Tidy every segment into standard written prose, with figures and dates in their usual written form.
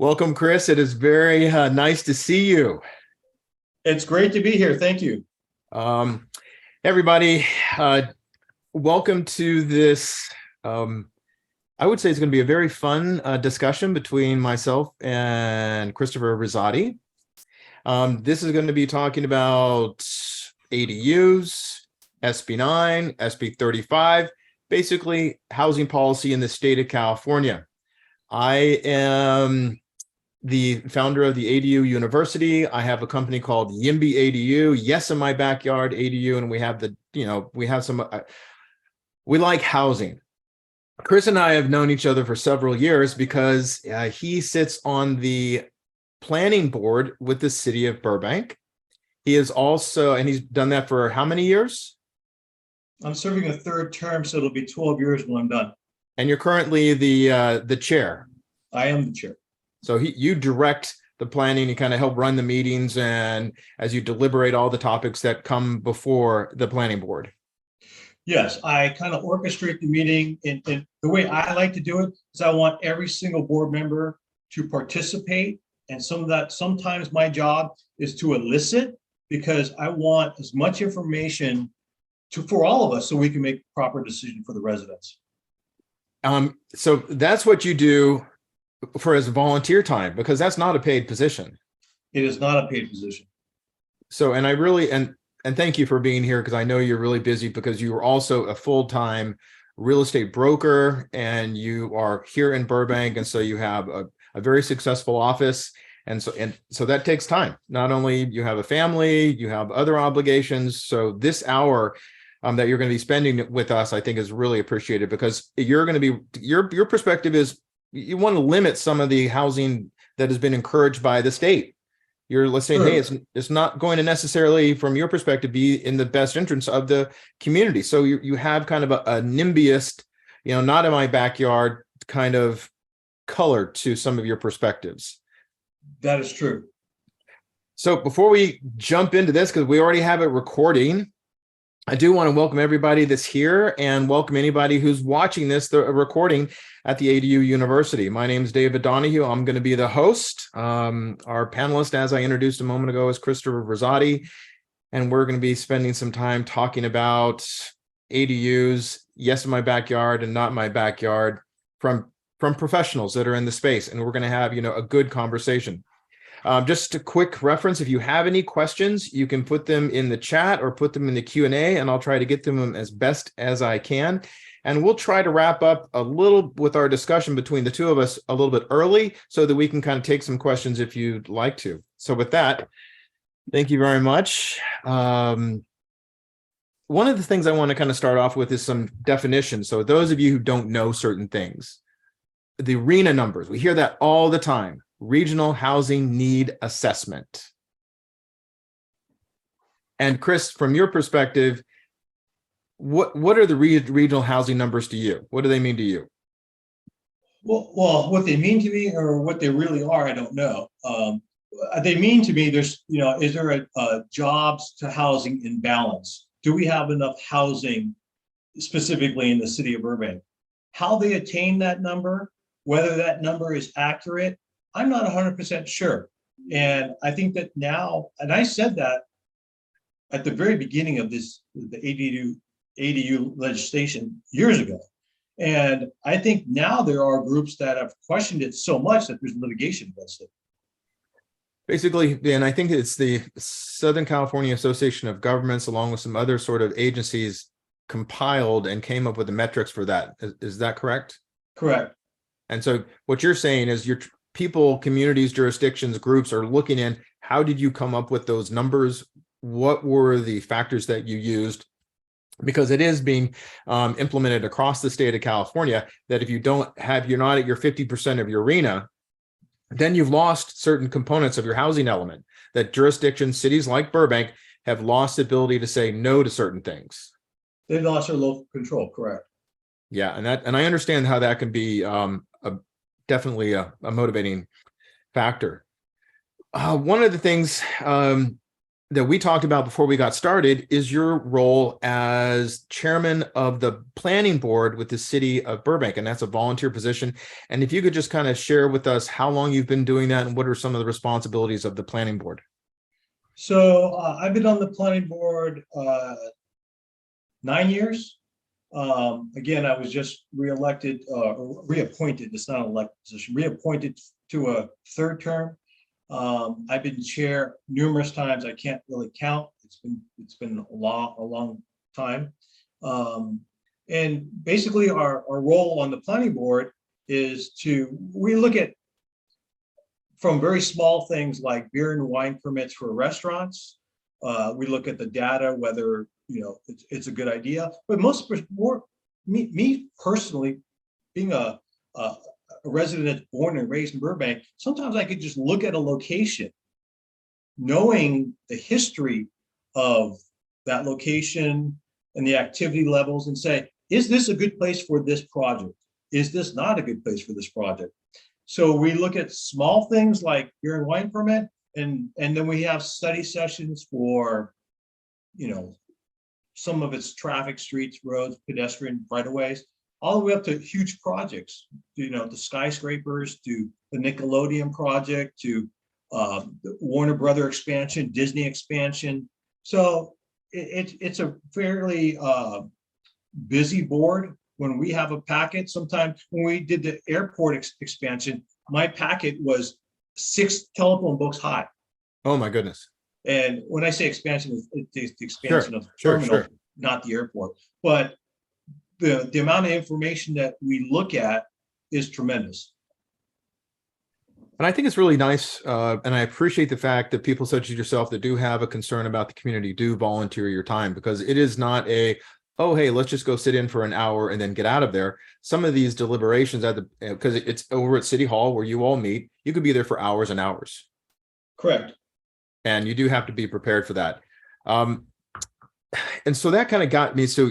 Welcome, Chris. It is very nice to see you. It's great to be here. Thank you. Um, Everybody, welcome to this. I would say it's going to be a very fun discussion between myself and Christopher Rosati. This is going to be talking about ADUs, SB9, SB35, basically housing policy in the state of California. I am the founder of the ADU University. I have a company called Yimby ADU. Yes, in my backyard ADU, and we have we like housing. Chris and I have known each other for several years because he sits on the planning board with the city of Burbank. He is also, and he's done that for how many years? I'm serving a third term, so it'll be 12 years when I'm done. And you're currently the chair. I am the chair. So you direct the planning, you kind of help run the meetings, and as you deliberate all the topics that come before the planning board. Yes, I kind of orchestrate the meeting. And the way I like to do it is I want every single board member to participate. And sometimes my job is to elicit, because I want as much information for all of us so we can make a proper decision for the residents. So that's what you do for as volunteer time, because that's not a paid position. It is not a paid position. So, and I really, and thank you for being here, because I know you're really busy, because you are also a full-time real estate broker, and you are here in Burbank. And so you have a very successful office. And so that takes time. Not only you have a family, you have other obligations. So this hour that you're going to be spending with us, I think is really appreciated, because you're going to be, your perspective is, you want to limit some of the housing that has been encouraged by the state. You're listening, sure. Hey, it's not going to necessarily, from your perspective, be in the best interest of the community. So you have kind of a NIMBYist, not in my backyard kind of color to some of your perspectives. That is true. So before we jump into this, because we already have it recording, I do want to welcome everybody that's here, and welcome anybody who's watching the recording at the ADU University. My name is David Donahue. I'm going to be the host. Our panelist, as I introduced a moment ago, is Christopher Rosati, and we're going to be spending some time talking about ADUs, yes, in my backyard and not my backyard, from professionals that are in the space, and we're going to have a good conversation. Just a quick reference, if you have any questions, you can put them in the chat or put them in the Q&A, and I'll try to get them as best as I can. And we'll try to wrap up a little with our discussion between the two of us a little bit early, so that we can kind of take some questions if you'd like to. So with that, thank you very much. One of the things I want to kind of start off with is some definitions. So those of you who don't know certain things, the RHNA numbers, we hear that all the time. Regional Housing Need Assessment. And Chris, from your perspective, what are the regional housing numbers to you? What do they mean to you? Well, what they mean to me, or what they really are, I don't know. They mean to me, there's, is there a jobs to housing imbalance? Do we have enough housing specifically in the city of Burbank? How they attain that number, whether that number is accurate, I'm not 100% sure. And I think that now, and I said that at the very beginning of the ADU legislation years ago. And I think now there are groups that have questioned it so much that there's litigation against it. Basically, and I think it's the Southern California Association of Governments, along with some other sort of agencies, compiled and came up with the metrics for that. Is that correct? Correct. And so what you're saying is your people, communities, jurisdictions, groups are looking in, how did you come up with those numbers? What were the factors that you used? Because it is being implemented across the state of California, that if you're not at your 50% of your RHNA, then you've lost certain components of your housing element, that jurisdictions, cities like Burbank, have lost the ability to say no to certain things. They've lost their local control, correct. Yeah, and I understand how that can be definitely a motivating factor. One of the things that we talked about before we got started is your role as chairman of the planning board with the city of Burbank, and that's a volunteer position. And if you could just kind of share with us how long you've been doing that and what are some of the responsibilities of the planning board? So I've been on the planning board 9 years. Again, I was just reelected, or reappointed. It's not an elected position, reappointed to a third term. I've been chair numerous times. I can't really count. It's been a long time. And basically our role on the planning board is we look at from very small things like beer and wine permits for restaurants. We look at the data, whether it's a good idea. But me personally, being a resident born and raised in Burbank, sometimes I could just look at a location, knowing the history of that location and the activity levels, and say, is this a good place for this project? Is this not a good place for this project? So we look at small things like beer and wine permit, and then we have study sessions for, some of its traffic, streets, roads, pedestrian right-of-ways, all the way up to huge projects, the skyscrapers, to the Nickelodeon project, to the Warner Brother expansion, Disney expansion. So it's a fairly busy board. When we have a packet, sometimes when we did the airport expansion, my packet was 6 telephone books high. Oh my goodness. And when I say expansion, it's the expansion of the terminal, not the airport. But the amount of information that we look at is tremendous. And I think it's really nice, and I appreciate the fact that people such as yourself that do have a concern about the community do volunteer your time, because it is not oh, hey, let's just go sit in for an hour and then get out of there. Some of these deliberations because it's over at City Hall where you all meet, you could be there for hours and hours. Correct. And you do have to be prepared for that. And so that kind of got me. So,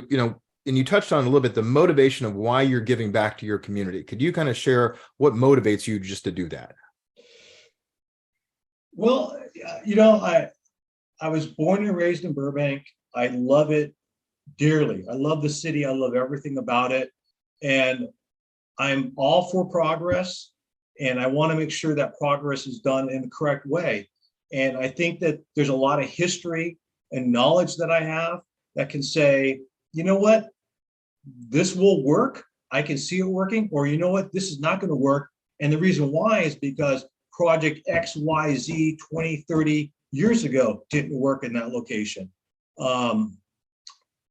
and you touched on a little bit the motivation of why you're giving back to your community. Could you kind of share what motivates you just to do that? Well, I was born and raised in Burbank. I love it dearly. I love the city. I love everything about it. And I'm all for progress. And I want to make sure that progress is done in the correct way. And I think that there's a lot of history and knowledge that I have that can say, you know what, this will work. I can see it working. Or you know what, this is not going to work. And the reason why is because project XYZ 20, 30 years ago didn't work in that location.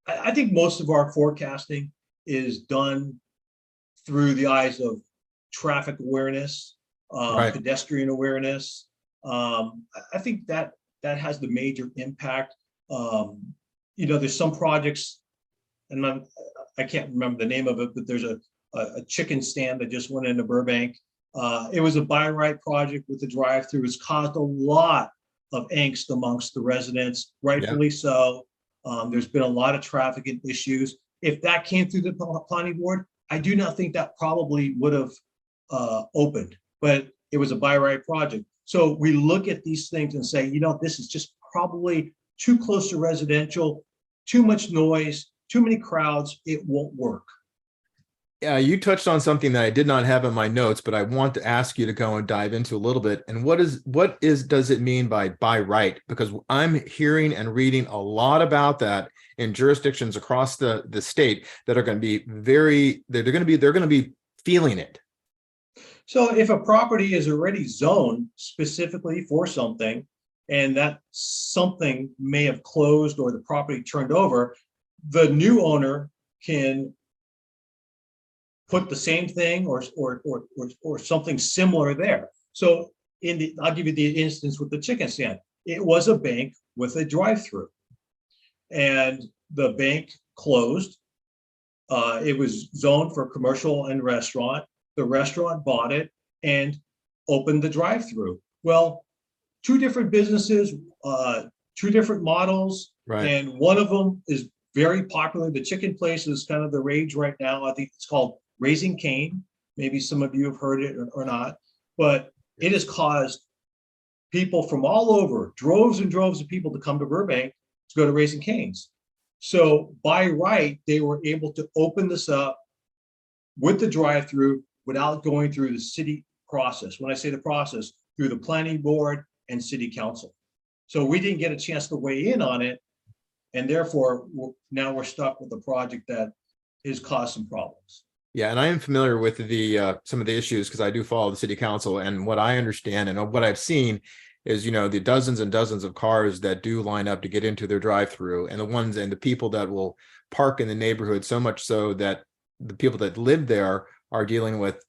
I think most of our forecasting is done through the eyes of traffic awareness, pedestrian awareness. I think that has the major impact. There's some projects, and I can't remember the name of it, but there's a chicken stand that just went into Burbank. It was a buy right project with the drive-through. It's caused a lot of angst amongst the residents, rightfully so. There's been a lot of traffic issues. If that came through the planning board, I do not think that probably would have opened, but it was a buy right project. So we look at these things and say, this is just probably too close to residential, too much noise, too many crowds, it won't work. Yeah, you touched on something that I did not have in my notes, but I want to ask you to go and dive into a little bit. And what does it mean by right? Because I'm hearing and reading a lot about that in jurisdictions across the state that are going to be they're going to be feeling it. So if a property is already zoned specifically for something, and that something may have closed or the property turned over, the new owner can put the same thing or something similar there. So I'll give you the instance with the chicken stand. It was a bank with a drive-through, and the bank closed. It was zoned for commercial and restaurant. The restaurant bought it and opened the drive-through. Well, two different businesses, two different models, and one of them is very popular. The chicken place is kind of the rage right now. I think it's called Raising Cane. Maybe some of you have heard it or not, but it has caused people from all over, droves and droves of people to come to Burbank to go to Raising Cane's. So by right, they were able to open this up with the drive-through without going through the city process. When I say the process, through the planning board and city council. So we didn't get a chance to weigh in on it. And therefore, now we're stuck with a project that has caused some problems. Yeah, and I am familiar with the some of the issues because I do follow the city council, and what I understand and what I've seen is, you know, the dozens and dozens of cars that do line up to get into their drive-through, and the ones and the people that will park in the neighborhood, so much so that the people that live there are dealing with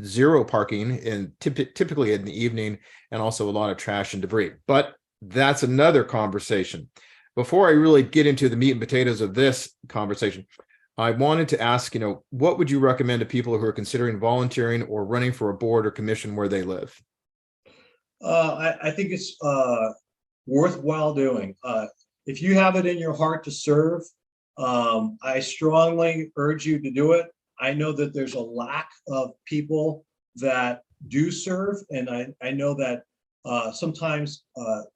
zero parking and typically in the evening, and also a lot of trash and debris. But that's another conversation. Before I really get into the meat and potatoes of this conversation, I wanted to ask, you know, what would you recommend to people who are considering volunteering or running for a board or commission where they live? I think it's worthwhile doing. If you have it in your heart to serve, I strongly urge you to do it. I know that there's a lack of people that do serve, and I know that sometimes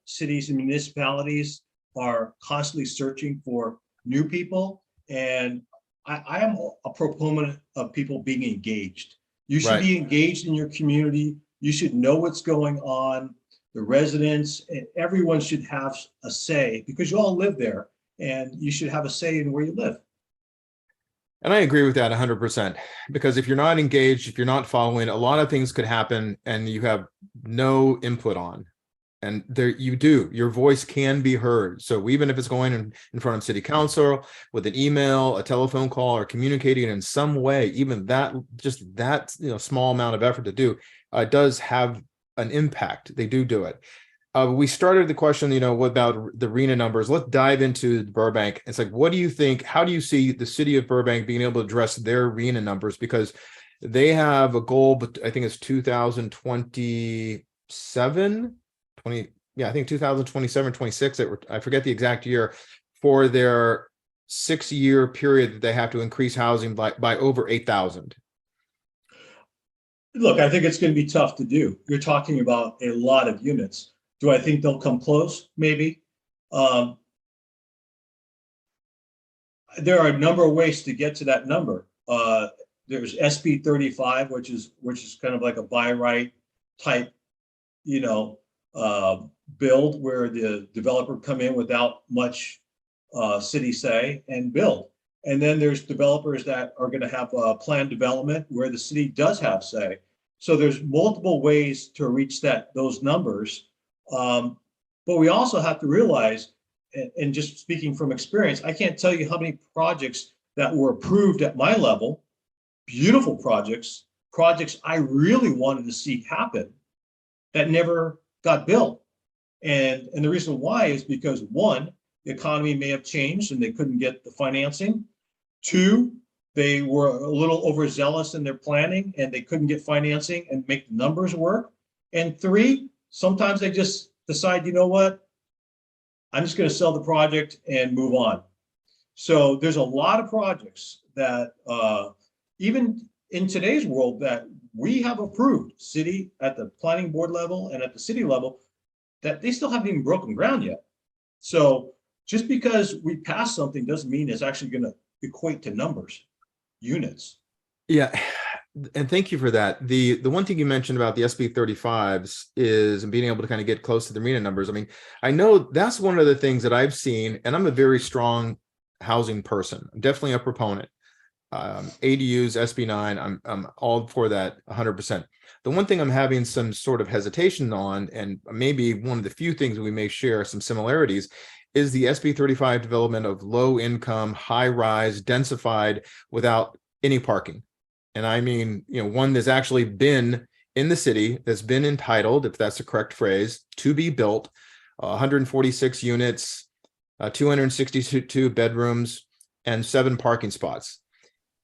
cities and municipalities are constantly searching for new people, and I am a proponent of people being engaged. You should be engaged in your community. You should know what's going on. The residents and everyone should have a say because you all live there, and you should have a say in where you live. And I agree with that 100%, because if you're not engaged, if you're not following, a lot of things could happen and you have no input on. And there you do, your voice can be heard. So even if it's going in front of city council with an email, a telephone call, or communicating in some way, even that, just that, you know, small amount of effort to do does have an impact. They do it. We started the question, you know, about the RENA numbers. Let's dive into Burbank. It's like, what do you think? How do you see the city of Burbank being able to address their RENA numbers? Because they have a goal, but I think it's 2027. I think 2027, 26, I forget the exact year, for their 6-year period that they have to increase housing by over 8,000. Look, I think it's going to be tough to do. You're talking about a lot of units. Do I think they'll come close? Maybe. There are a number of ways to get to that number. There's SB35, which is kind of like a by right type, you know, build where the developer come in without much city say and build. And then there's developers that are going to have planned development where the city does have say. So there's multiple ways to reach those numbers. But we also have to realize, and just speaking from experience, I can't tell you how many projects that were approved at my level, beautiful projects I really wanted to see happen that never got built. And the reason why is because, one, the economy may have changed and they couldn't get the financing. Two, they were a little overzealous in their planning and they couldn't get financing and make the numbers work. And three, sometimes they just decide, you know what, I'm just going to sell the project and move on. So there's a lot of projects that even in today's world that we have approved, city at the planning board level and at the city level, that they still haven't even broken ground yet. So just because we pass something doesn't mean it's actually going to equate to numbers, units. Yeah. And thank you for that. The one thing you mentioned about the SB35s is being able to kind of get close to the RENA numbers. I mean, I know that's one of the things that I've seen, and I'm a very strong housing person. I'm definitely a proponent. ADUs, SB9, I'm all for that 100%. The one thing I'm having some sort of hesitation on, and maybe one of the few things we may share some similarities, is the SB35 development of low income, high rise, densified without any parking. And I mean, you know, one that's actually been in the city, that's been entitled, if that's the correct phrase, to be built, 146 units, 262 bedrooms, and 7 parking spots.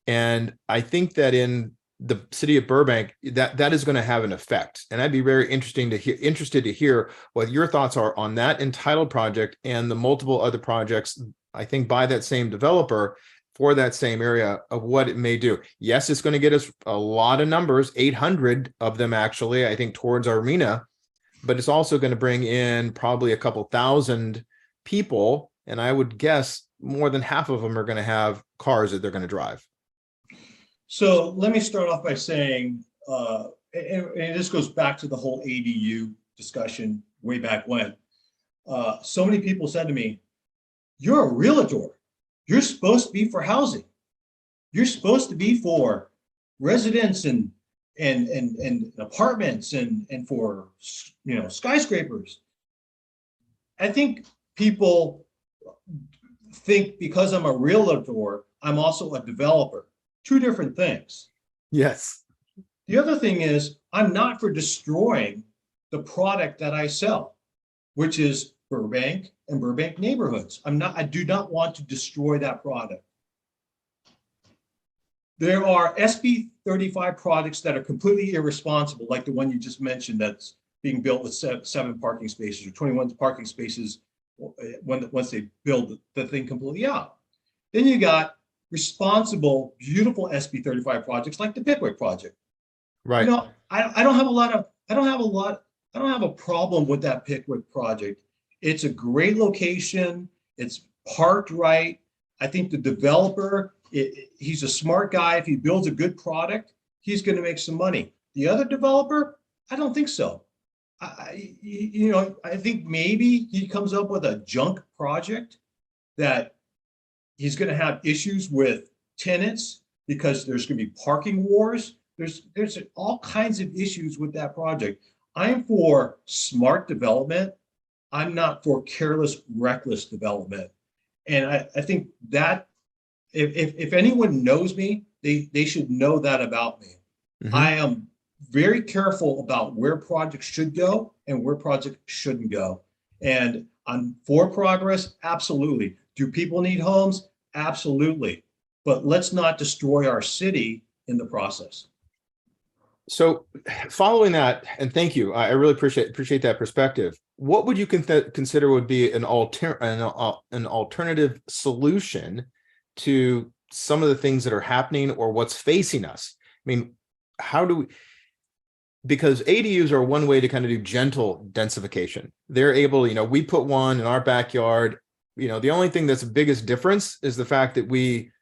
And I think that in the city of Burbank, that is going to have an effect. And I'd be very interested to hear what your thoughts are on that entitled project and the multiple other projects, I think, by that same developer for that same area, of what it may do. Yes, it's going to get us a lot of numbers, 800 of them actually, I think, towards our RENA. but it's also going to bring in probably a couple thousand people. And I would guess more than half of them are going to have cars that they're going to drive. So let me start off by saying, and this goes back to the whole ADU discussion way back when. So many people said to me, "You're a realtor. You're supposed to be for housing. You're supposed to be for residents and apartments and for skyscrapers." I think people think because I'm a realtor, I'm also a developer. Two different things. Yes. The other thing is I'm not for destroying the product that I sell, which is Burbank and Burbank neighborhoods. I do not want to destroy that product. There are SB35 products that are completely irresponsible, like the one you just mentioned that's being built with 7 parking spaces or 21 parking spaces once they build the thing completely out. Then you got responsible, beautiful SB35 projects like the Pickwick project. Right. I don't have a problem with that Pickwick project. It's a great location. It's parked right. I think the developer, he's a smart guy. If he builds a good product, he's going to make some money. The other developer, I don't think so. I think maybe he comes up with a junk project that he's going to have issues with tenants because there's going to be parking wars. There's all kinds of issues with that project. I am for smart development. I'm not for careless, reckless development. And I think that if anyone knows me, they should know that about me. Mm-hmm. I am very careful about where projects should go and where projects shouldn't go. And I'm for progress, absolutely. Do people need homes? Absolutely. But let's not destroy our city in the process. So following that, and thank you, I really appreciate that perspective. What would you consider would be an alternative solution to some of the things that are happening or what's facing us? I mean, how do we, because ADUs are one way to kind of do gentle densification. They're able, we put one in our backyard. The only thing that's the biggest difference is the fact that we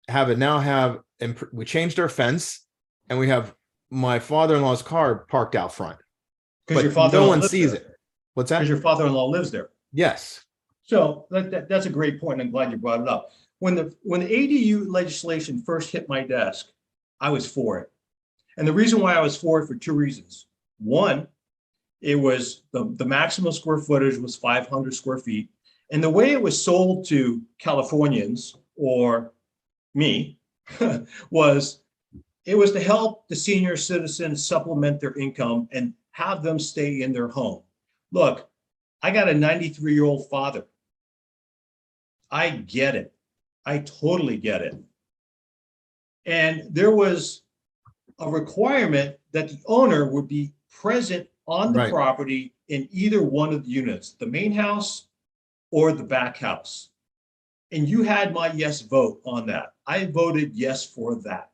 we changed our fence and we have my father-in-law's car parked out front. Because no one sees it. What's that? Because your father-in-law lives there. Yes. So that's a great point. I'm glad you brought it up. When the ADU legislation first hit my desk, I was for it. And the reason why I was for it for 2 reasons. One, it was the maximum square footage was 500 square feet. And the way it was sold to Californians or me was to help the senior citizens supplement their income and have them stay in their home. Look, I got a 93-year-old father. I get it. I totally get it. And there was a requirement that the owner would be present on the property in either one of the units, the main house or the back house. And you had my yes vote on that. I voted yes for that.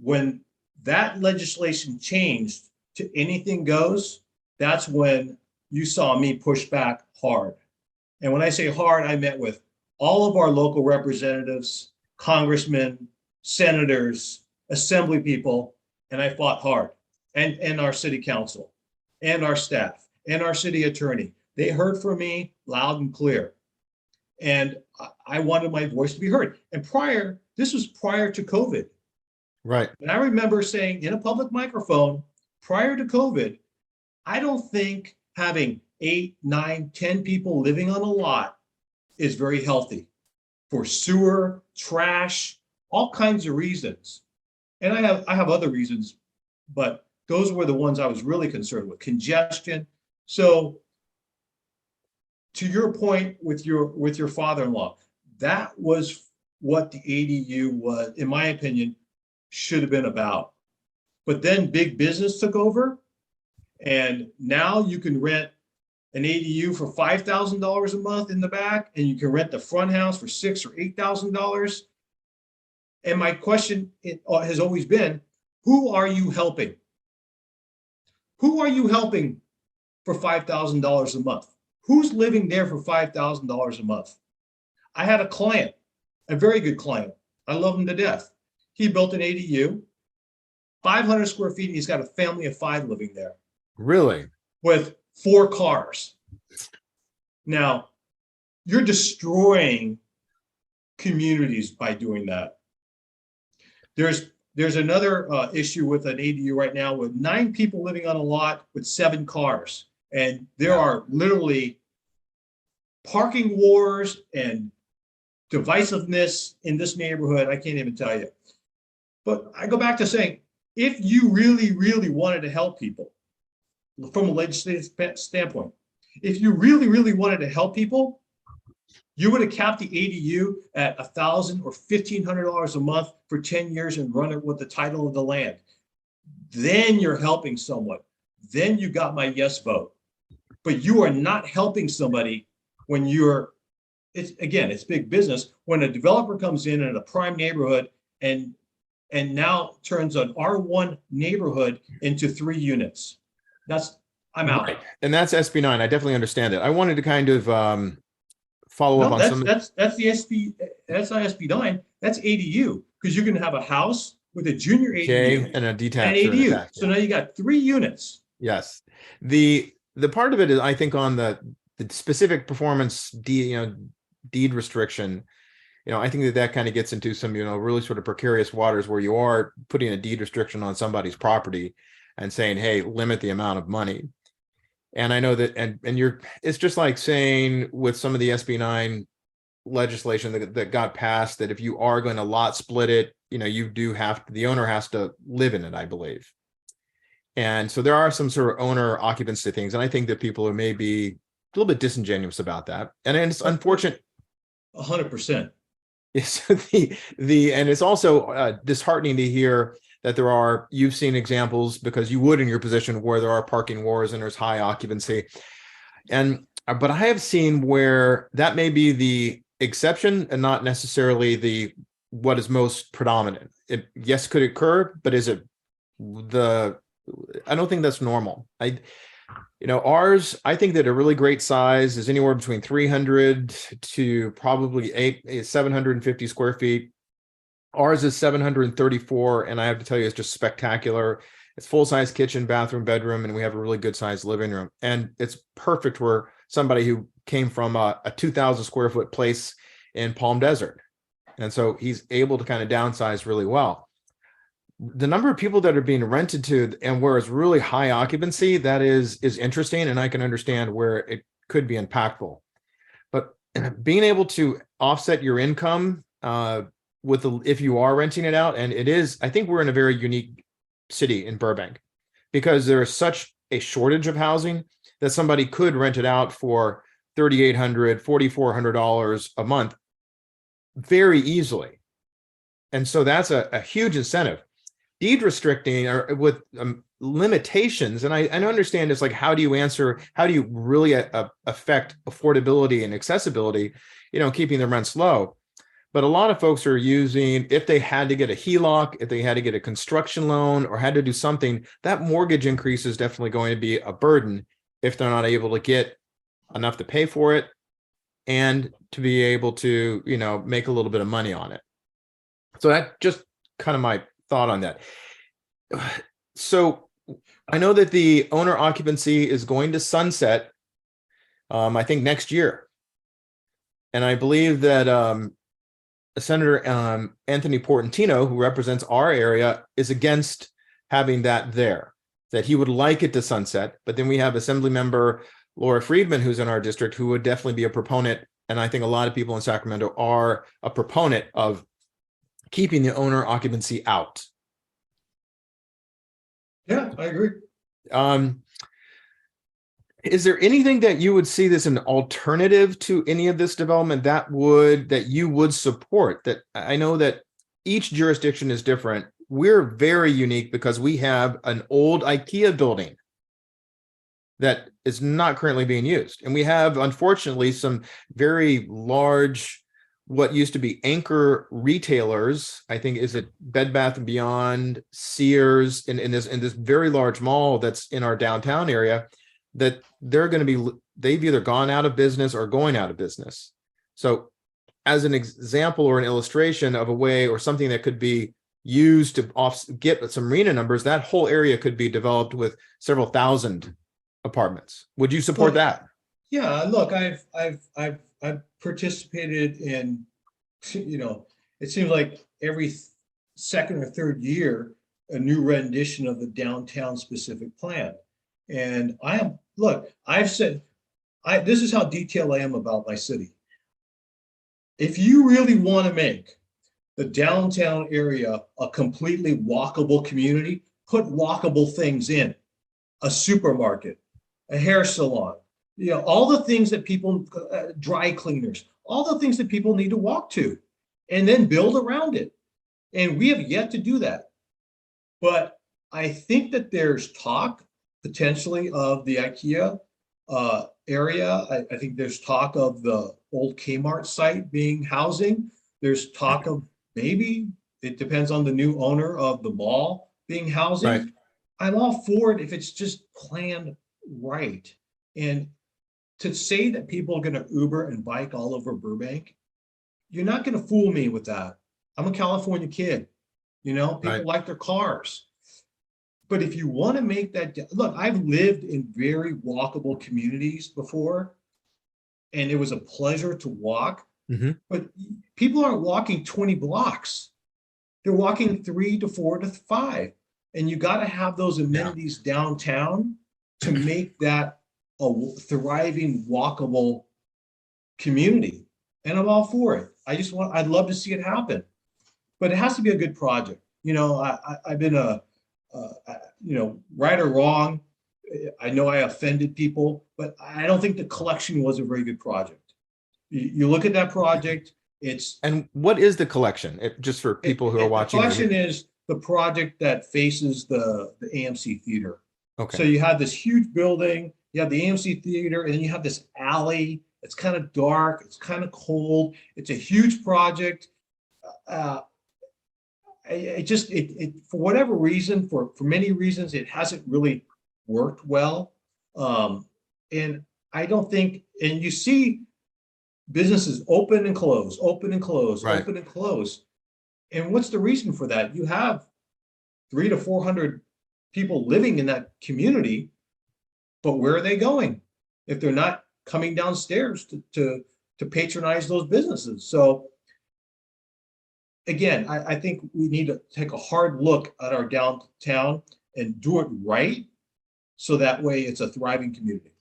When that legislation changed to anything goes, that's when you saw me push back hard. And when I say hard, I met with all of our local representatives, congressmen, senators, assembly people, and I fought hard. And our city council, and our staff, and our city attorney. They heard from me loud and clear. And I wanted my voice to be heard. And this was prior to COVID. Right. And I remember saying in a public microphone, prior to COVID, I don't think having 8, 9, 10 people living on a lot is very healthy for sewer, trash, all kinds of reasons. And I have other reasons, but those were the ones I was really concerned with. Congestion. So to your point with your father-in-law, that was what the ADU was, in my opinion, should have been about. But then big business took over, and now you can rent an ADU for $5,000 a month in the back, and you can rent the front house for $6,000 or $8,000. And my question has always been, who are you helping? Who are you helping for $5,000 a month. Who's living there for $5,000 a month? I had a client, a very good client. I love him to death. He built an ADU, 500 square feet. He's got a family of 5 living there. Really? With 4 cars. Now, you're destroying communities by doing that. There's another issue with an ADU right now with 9 people living on a lot with 7 cars. And there are literally parking wars and divisiveness in this neighborhood. I can't even tell you. But I go back to saying, if you really, really wanted to help people from a legislative standpoint, if you really, really wanted to help people, you would have capped the ADU at $1,000 or $1,500 a month for 10 years and run it with the title of the land. Then you're helping someone. Then you got my yes vote. But you are not helping somebody when it's big business. When a developer comes in a prime neighborhood and now turns an R1 neighborhood into 3 units. I'm out. Right. And that's SB9. I definitely understand it. I wanted to kind of follow up on some. That's the SB. That's not SB9. That's ADU, because you're going to have a house with a junior ADU and a detached. And ADU. So now you got 3 units. Yes. The part of it is, I think, on the specific performance deed restriction. I think that kind of gets into some, really sort of precarious waters where you are putting a deed restriction on somebody's property and saying, hey, limit the amount of money. And I know that, and it's just like saying with some of the SB9 legislation that got passed, that if you are going to lot split it, you do the owner has to live in it, I believe. And so there are some sort of owner occupancy things. And I think that people are maybe a little bit disingenuous about that. And it's unfortunate. 100%. So and it's also disheartening to hear that you've seen examples, because you would in your position, where there are parking wars and there's high occupancy. But I have seen where that may be the exception and not necessarily what is most predominant. Yes, could occur, but is it I don't think that's normal. Ours, I think that a really great size is anywhere between 300 to probably 750 square feet. Ours is 734, and I have to tell you, it's just spectacular. It's full-size kitchen, bathroom, bedroom, and we have a really good-sized living room. And it's perfect for somebody who came from a 2,000 square foot place in Palm Desert. And so he's able to kind of downsize really well. The number of people that are being rented to, and where it's really high occupancy, that is interesting, and I can understand where it could be impactful. But being able to offset your income if you are renting it out, and it is, I think we're in a very unique city in Burbank, because there is such a shortage of housing that somebody could rent it out for $3,800, $4,400 a month very easily. And so that's a huge incentive. Deed restricting or with limitations, and I understand it's like, how do you really affect affordability and accessibility, keeping the rents low. But a lot of folks are using, if they had to get a HELOC, if they had to get a construction loan or had to do something, that mortgage increase is definitely going to be a burden if they're not able to get enough to pay for it and to be able to, make a little bit of money on it. So that just kind of my thought on that. So I know that the owner occupancy is going to sunset, I think next year. And I believe that Senator Anthony Portantino, who represents our area, is against having that there, that he would like it to sunset. But then we have Assembly Member Laura Friedman, who's in our district, who would definitely be a proponent. And I think a lot of people in Sacramento are a proponent of keeping the owner occupancy out. Yeah, I agree. Is there anything that you would see as an alternative to any of this development that you would support? That I know that each jurisdiction is different. We're very unique because we have an old IKEA building that is not currently being used. And we have, unfortunately, some very large, what used to be anchor retailers. I think, is it Bed Bath & Beyond, Sears, in this very large mall that's in our downtown area, that they've either gone out of business or going out of business. So as an example or an illustration of a way or something that could be used to get some arena numbers, that whole area could be developed with several thousand apartments. Would you support that? Yeah, look, I've participated in, it seems like every second or third year, a new rendition of the downtown specific plan. And I've said, this is how detailed I am about my city. If you really want to make the downtown area a completely walkable community, put walkable things in, a supermarket, a hair salon, all the things that people, dry cleaners, all the things that people need to walk to, and then build around it. And we have yet to do that. But I think that there's talk potentially of the IKEA area. I think there's talk of the old Kmart site being housing. There's talk of maybe, it depends on the new owner of the mall being housing. Right. I'm all for it if it's just planned right. And to say that people are going to Uber and bike all over Burbank, you're not going to fool me with that. I'm a California kid. People Right. like their cars. But if you want to make that, look, I've lived in very walkable communities before, and it was a pleasure to walk. Mm-hmm. But people aren't walking 20 blocks. They're walking 3 to 4 to 5. And you got to have those amenities downtown to make that a thriving, walkable community. And I'm all for it. I'd love to see it happen. But it has to be a good project. I've been right or wrong. I know I offended people, but I don't think the collection was a very good project. You look at that project, And what is the collection? Just for people who are watching. The collection is the project that faces the AMC theater. Okay. So you have this huge building, you have the AMC theater, and then you have this alley. It's kind of dark, it's kind of cold. It's a huge project. For whatever reason, for many reasons, it hasn't really worked well. And I don't think, and you see businesses open and close, open and close, Right. open and close. And what's the reason for that? You have 300 to 400 people living in that community, but where are they going if they're not coming downstairs to patronize those businesses? So again, I think we need to take a hard look at our downtown and do it right, so that way it's a thriving community.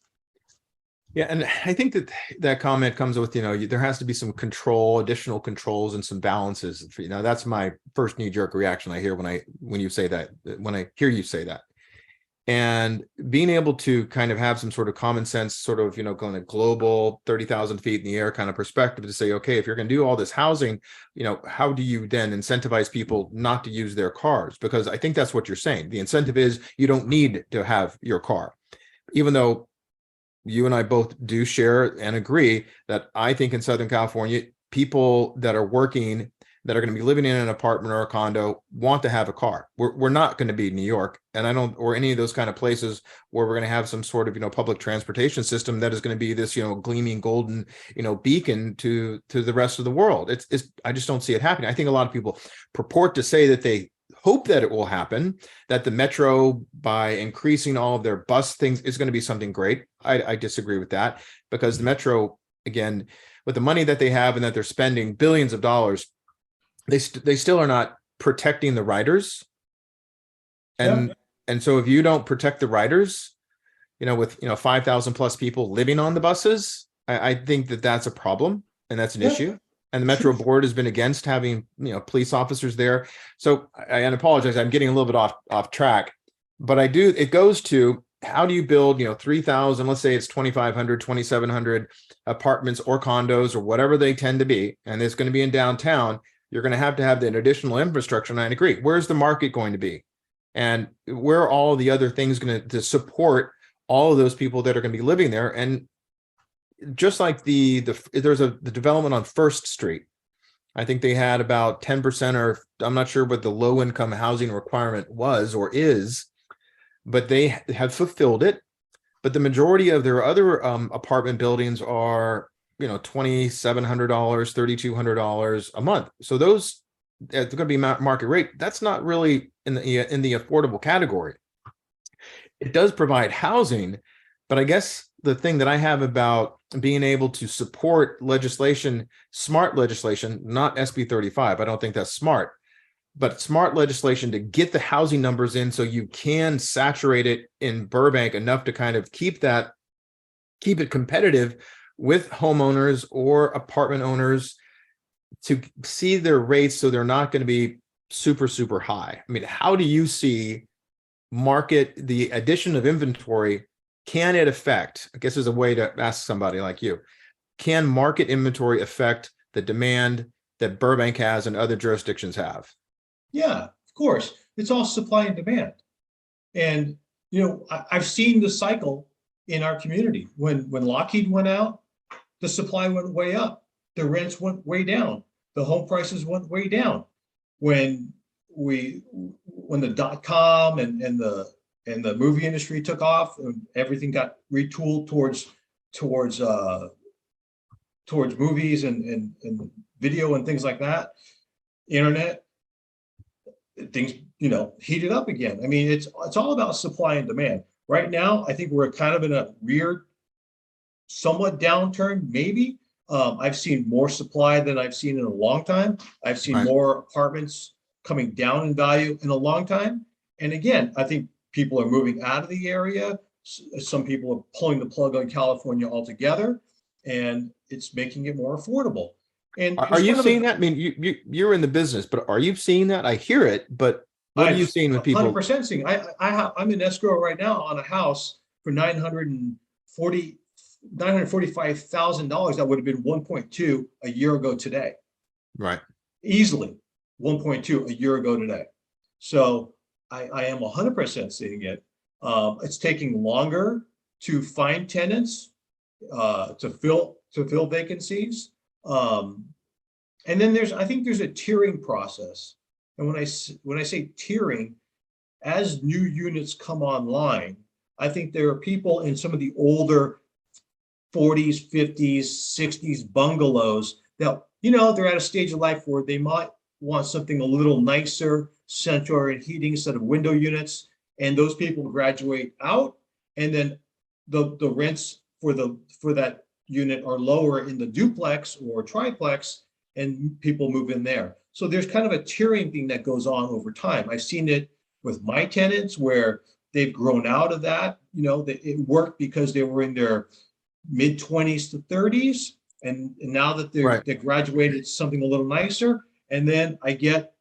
Yeah, and I think that comment comes with, there has to be some additional controls and some balances. That's my first knee-jerk reaction I hear when I hear you say that. And being able to kind of have some sort of common sense, sort of, going to global 30,000 feet in the air kind of perspective to say, okay, if you're going to do all this housing, how do you then incentivize people not to use their cars? Because I think that's what you're saying. The incentive is you don't need to have your car, even though you and I both do share and agree that I think in Southern California, people that are working, that are going to be living in an apartment or a condo, want to have a car. We're not going to be New York, and or any of those kind of places where we're going to have some sort of public transportation system that is going to be this gleaming golden beacon to the rest of the world. I just don't see it happening. I think a lot of people purport to say that they hope that it will happen, that the metro, by increasing all of their bus things, is going to be something great. I disagree with that, because the metro, again, with the money that they have and that they're spending billions of dollars, they still are not protecting the riders. And so if you don't protect the riders, with 5,000 plus people living on the buses, I think that's a problem, and that's an issue. And the Metro Board has been against having police officers there. So I apologize, I'm getting a little bit off track, but it goes to, how do you build 3,000, let's say it's 2,500, 2,700 apartments or condos or whatever they tend to be, and it's going to be in downtown. You're going to have that additional infrastructure. And I agree. Where's the market going to be? And where are all the other things going to support all of those people that are going to be living there? And just like there's the development on First Street, I think they had about 10%, or I'm not sure what the low income housing requirement was or is, but they have fulfilled it. but the majority of their other apartment buildings are, $2,700, $3,200 a month. So those, it's going to be market rate. That's not really in the affordable category. It does provide housing, but I guess the thing that I have about being able to support legislation, smart legislation, not SB35, I don't think that's smart, but smart legislation to get the housing numbers in so you can saturate it in Burbank enough to kind of keep it competitive with homeowners or apartment owners, to see their rates so they're not going to be super, super high. I mean, how do you see the addition of inventory? Can it affect, I guess there's a way to ask somebody like you, can market inventory affect the demand that Burbank has and other jurisdictions have? Yeah, of course. It's all supply and demand. And, I've seen the cycle in our community. When Lockheed went out, the supply went way up. The rents went way down. The home prices went way down. When the .com and the movie industry took off, and everything got retooled towards movies and video and things like that, internet, things heated up again. I mean, it's all about supply and demand. Right now, I think we're kind of in a weird, somewhat downturn, maybe. I've seen more supply than I've seen in a long time. I've seen more apartments coming down in value in a long time. And again, I think people are moving out of the area. Some people are pulling the plug on California altogether, and it's making it more affordable. And are you seeing that? I mean, you're in the business, but are you seeing that? I hear it, but what are you seeing with people? 100% seeing. I'm in escrow right now on a house for $945,000. That would have been 1.2 a year ago today. Right. Easily 1.2 a year ago today. So I am 100% seeing it. It's taking longer to find tenants, to fill vacancies. And then I think there's a tiering process. And when I say tiering, as new units come online, I think there are people in some of the older 40s, 50s, 60s bungalows that, they're at a stage of life where they might want something a little nicer, central and heating instead of window units. And those people graduate out, and then the rents for that unit are lower in the duplex or triplex, and people move in there. So there's kind of a tiering thing that goes on over time. I've seen it with my tenants where they've grown out of that. It worked because they were in their mid 20s to 30s. And now that they graduated to something a little nicer. And then I get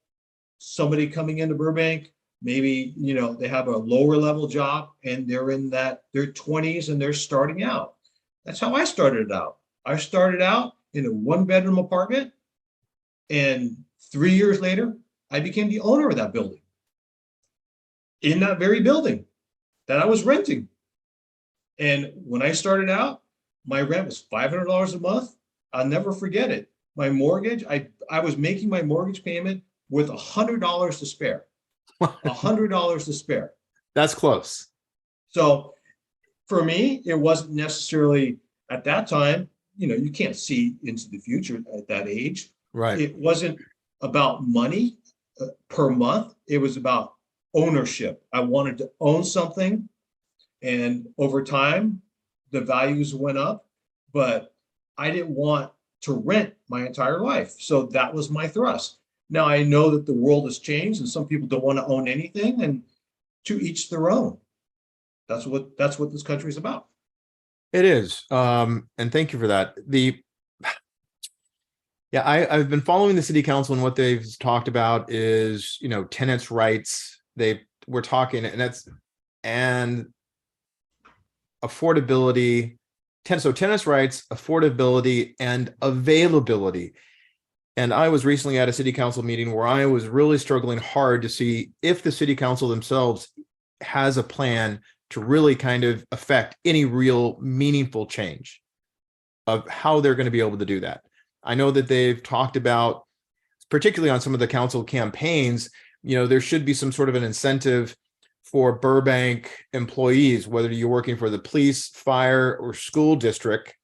somebody coming into Burbank, maybe, they have a lower level job and they're in their 20s and they're starting out. That's how I started out. I started out in a 1-bedroom apartment, and 3 years later, I became the owner of that building. In that very building that I was renting. And when I started out, my rent was $500 a month. I'll never forget it. My mortgage, I was making my mortgage payment with $100 to spare. $100 to spare. That's close. So for me, it wasn't necessarily at that time, you can't see into the future at that age. Right. It wasn't about money per month. It was about ownership. I wanted to own something, and over time, the values went up, but I didn't want to rent my entire life. So that was my thrust. Now I know that the world has changed and some people don't want to own anything, and to each their own. That's what this country is about. It is. And thank you for that. I've been following the city council, and what they've talked about is, tenants' rights. We're talking, and affordability, tenants' rights, affordability, and availability. And I was recently at a city council meeting where I was really struggling hard to see if the city council themselves has a plan to really kind of affect any real meaningful change of how they're going to be able to do that. I know that they've talked about, particularly on some of the council campaigns, there should be some sort of an incentive for Burbank employees, whether you're working for the police, fire, or school district,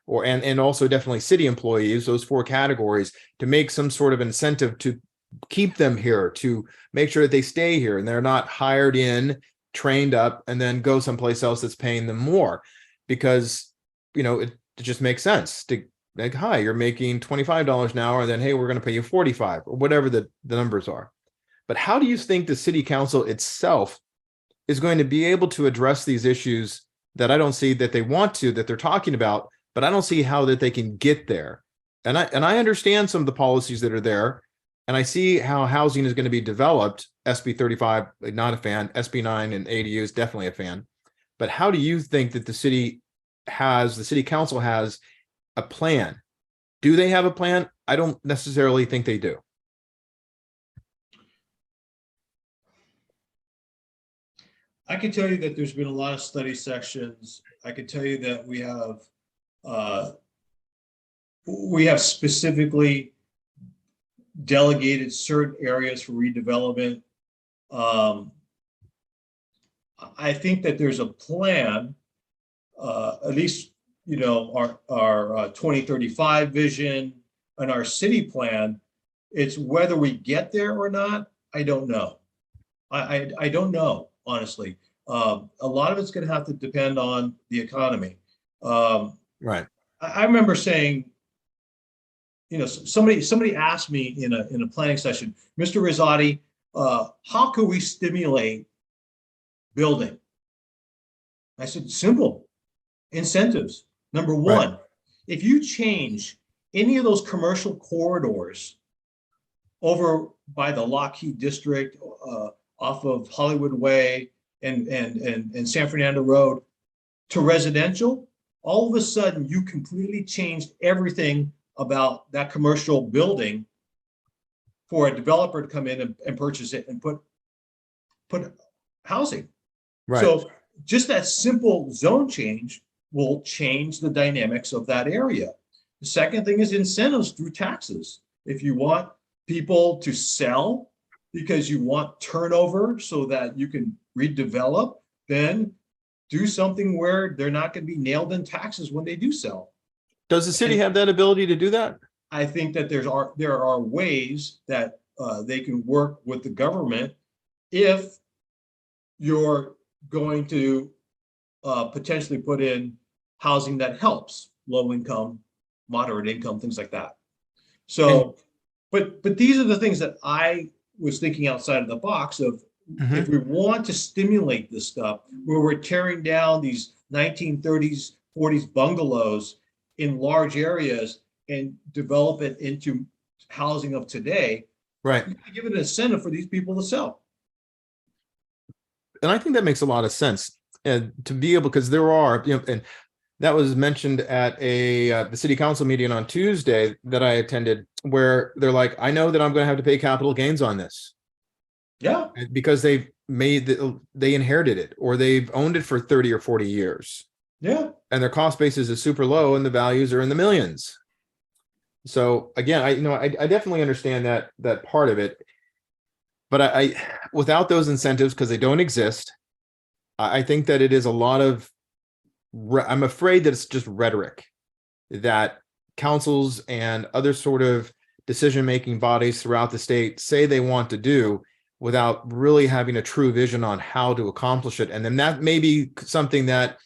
or and also definitely city employees, those four categories, to make some sort of incentive to keep them here, to make sure that they stay here and they're not hired in, trained up, and then go someplace else that's paying them more. Because, you know, it just makes sense to, like, hi, you're making $25 an hour, and then, hey, we're going to pay you 45 or whatever the numbers are. But how do you think the city council itself is going to be able to address these issues that I don't see that they want to, that they're talking about, but I don't see how that they can get there? And I understand some of the policies that are there, and I see how housing is going to be developed. SB35, not a fan. SB9 and ADU is definitely a fan. But how do you think that the city council has a plan? Do they have a plan? I don't necessarily think they do. I can tell you that there's been a lot of study sections. I can tell you that we have specifically delegated certain areas for redevelopment. I think that there's a plan, at least, you know, our 2035 vision and our city plan. It's whether we get there or not, I don't know. I don't know, honestly. A lot of it's going to have to depend on the economy. Right. I remember saying, you know, somebody asked me in a planning session, Mr. Rizzotti, how can we stimulate building? I said, simple, incentives. Number one, right. If you change any of those commercial corridors over by the Lockheed District, off of Hollywood Way and San Fernando Road to residential, all of a sudden you completely changed everything about that commercial building for a developer to come in and purchase it and put housing. Right. So just that simple zone change will change the dynamics of that area. The second thing is incentives through taxes. If you want people to sell because you want turnover so that you can redevelop, then do something where they're not going to be nailed in taxes when they do sell. Does the city have that ability to do that? I think that there are ways that they can work with the government if you're going to potentially put in housing that helps low income, moderate income, things like that. So, but these are the things that I was thinking outside of the box of, if we want to stimulate this stuff where we're tearing down these 1930s, 40s bungalows in large areas and develop it into housing of today, right? You can give it an incentive for these people to sell. And I think that makes a lot of sense, and to be able, because there are, you know, and that was mentioned at the city council meeting on Tuesday that I attended, where they're like, I know that I'm going to have to pay capital gains on this. Yeah. Because they inherited it, or they've owned it for 30 or 40 years. Yeah. And their cost basis is super low and the values are in the millions. So again, I definitely understand that part of it. But I without those incentives, because they don't exist, I think that it is a lot of, I'm afraid that it's just rhetoric that councils and other sort of decision-making bodies throughout the state say they want to do, without really having a true vision on how to accomplish it. And then that may be something that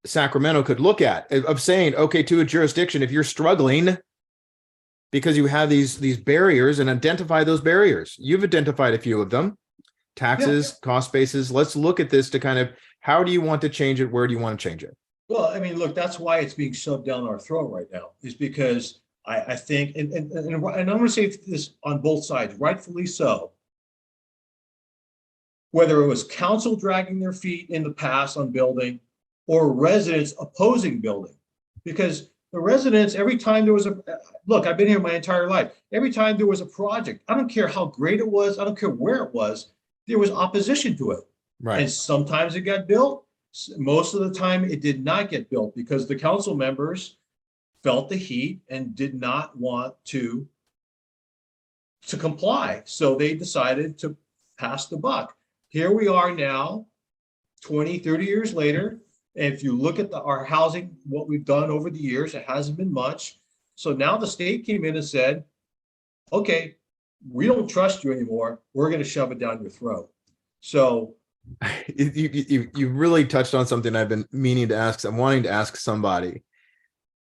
Sacramento could look at, of saying, okay, to a jurisdiction, if you're struggling because you have these barriers, and identify those barriers. You've identified a few of them: taxes, cost bases. Let's look at this to kind of, how do you want to change it? Where do you want to change it? Well, I mean, look, that's why it's being shoved down our throat right now, is because I think, and I'm going to say this on both sides, rightfully so, whether it was council dragging their feet in the past on building or residents opposing building. Because the residents, every time there was look, I've been here my entire life. Every time there was a project, I don't care how great it was, I don't care where it was, there was opposition to it. Right. And sometimes it got built. Most of the time it did not get built because the council members felt the heat and did not want to comply. So they decided to pass the buck. here we are now, 20, 30 years later. And if you look at our housing, what we've done over the years, it hasn't been much. So now the state came in and said, okay, we don't trust you anymore. We're going to shove it down your throat. So you really touched on something I've been meaning to ask. I'm wanting to ask somebody.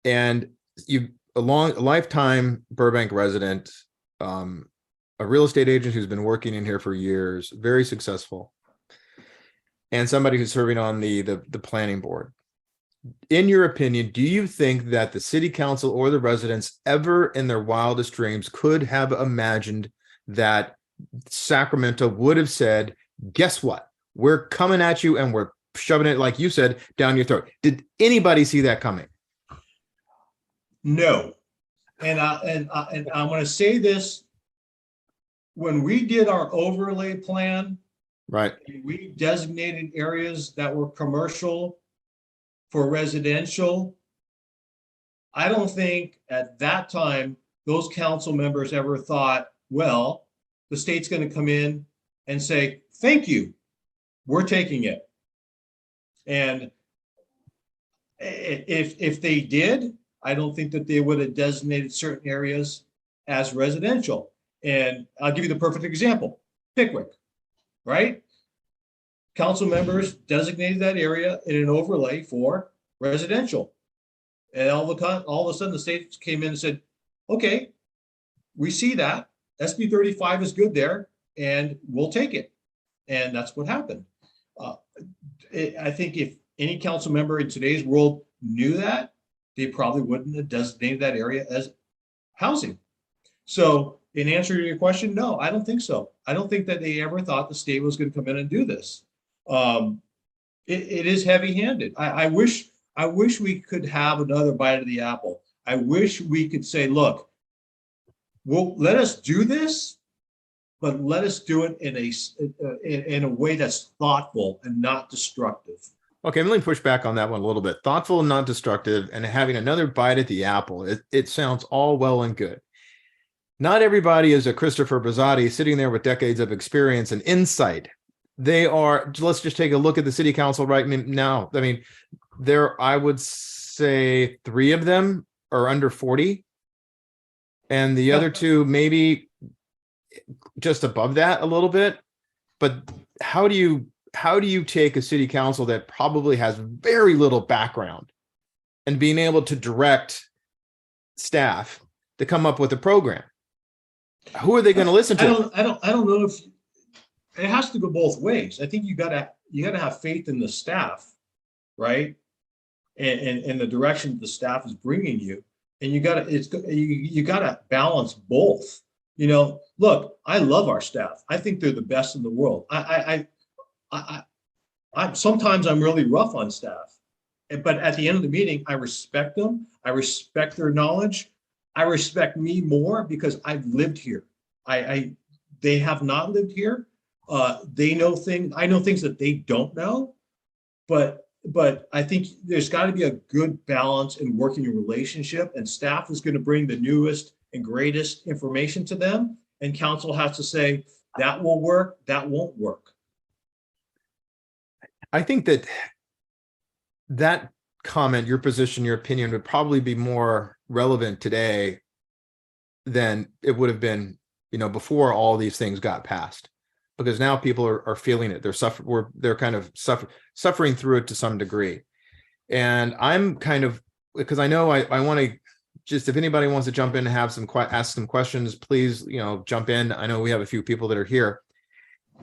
And you, a lifetime Burbank resident, a real estate agent who's been working in here for years, very successful, and somebody who's serving on the planning board. In your opinion, do you think that the city council or the residents ever in their wildest dreams could have imagined that Sacramento would have said, guess what? We're coming at you and we're shoving it, like you said, down your throat. Did anybody see that coming? no. And I'm going to say this. When we did our overlay plan, Right. we designated areas that were commercial for residential. I don't think at that time, those council members ever thought, well, the state's going to come in and say, thank you, we're taking it. And if they did, I don't think that they would have designated certain areas as residential. And I'll give you the perfect example, Pickwick, right? Council members designated that area in an overlay for residential. And all of a sudden the state came in and said, okay, we see that SB35 is good there and we'll take it. And that's what happened. I think if any council member in today's world knew that, they probably wouldn't have designated that area as housing. So in answer to your question, no, I don't think so. I don't think that they ever thought the state was going to come in and do this. It is heavy-handed. I wish we could have another bite of the apple. I wish we could say, look, well, let us do this, but let us do it in a way that's thoughtful and not destructive. Okay, let me push back on that one a little bit. Thoughtful and not destructive, and having another bite at the apple. It sounds all well and good. Not everybody is a Christopher Bazzotti sitting there with decades of experience and insight. They are, let's just take a look at the city council right now. I mean, I would say 3 of them are under 40. And the other 2, maybe just above that a little bit. But how do you take a city council that probably has very little background and being able to direct staff to come up with a program? Who are they going to listen to? I don't know if it has to go both ways. I think you gotta have faith in the staff, right? And the direction that the staff is bringing you, and you gotta balance both. You know, look, I love our staff. I think they're the best in the world. I sometimes I'm really rough on staff, but at the end of the meeting, I respect them. I respect their knowledge. I respect me more because I've lived here. They have not lived here. They know things. I know things that they don't know, but I think there's got to be a good balance in working a relationship, and staff is going to bring the newest and greatest information to them, and council has to say that will work, that won't work. I think that comment, your position, your opinion would probably be more relevant today than it would have been, before all these things got passed, because now people are feeling it. They're kind of suffering through it to some degree. And I'm kind of, because I know I want to just, if anybody wants to jump in and ask some questions, please, jump in. I know we have a few people that are here,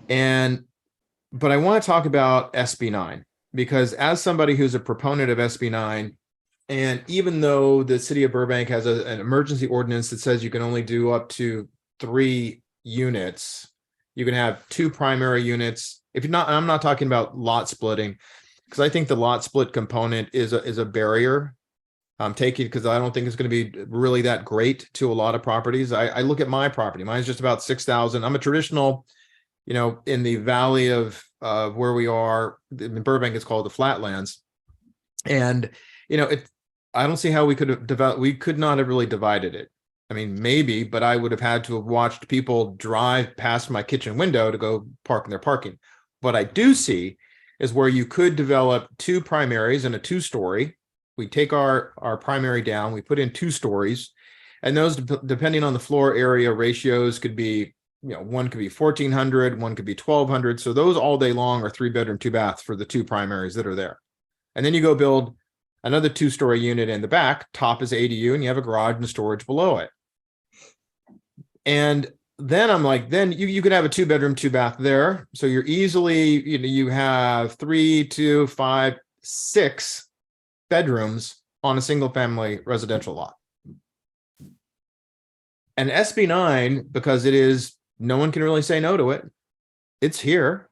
but I want to talk about SB9, because as somebody who's a proponent of SB9, and even though the city of Burbank has an emergency ordinance that says you can only do up to 3 units, you can have 2 primary units. If you're not, I'm not talking about lot splitting, because I think the lot split component is a barrier. Because I don't think it's going to be really that great to a lot of properties. I look at my property. Mine's just about 6,000. I'm a traditional, in the valley of where we are in Burbank, it's called the Flatlands. And, I don't see how we could have developed. We could not have really divided it. I mean, maybe, but I would have had to have watched people drive past my kitchen window to go park in their parking. what I do see is where you could develop two primaries and a two-story. We take our primary down, we put in 2 stories, and those, depending on the floor area ratios, could be, one could be 1,400, one could be 1,200. So those all day long are 3-bedroom, 2-bath for the 2 primaries that are there. And then you go build another 2-story unit in the back. Top is ADU, and you have a garage and storage below it. And then I'm like, then you could have a 2-bedroom, 2-bath there. So you're easily, you have 3, 2, 5, 6 bedrooms on a single family residential lot. And SB9, because it is, no one can really say no to it. It's here.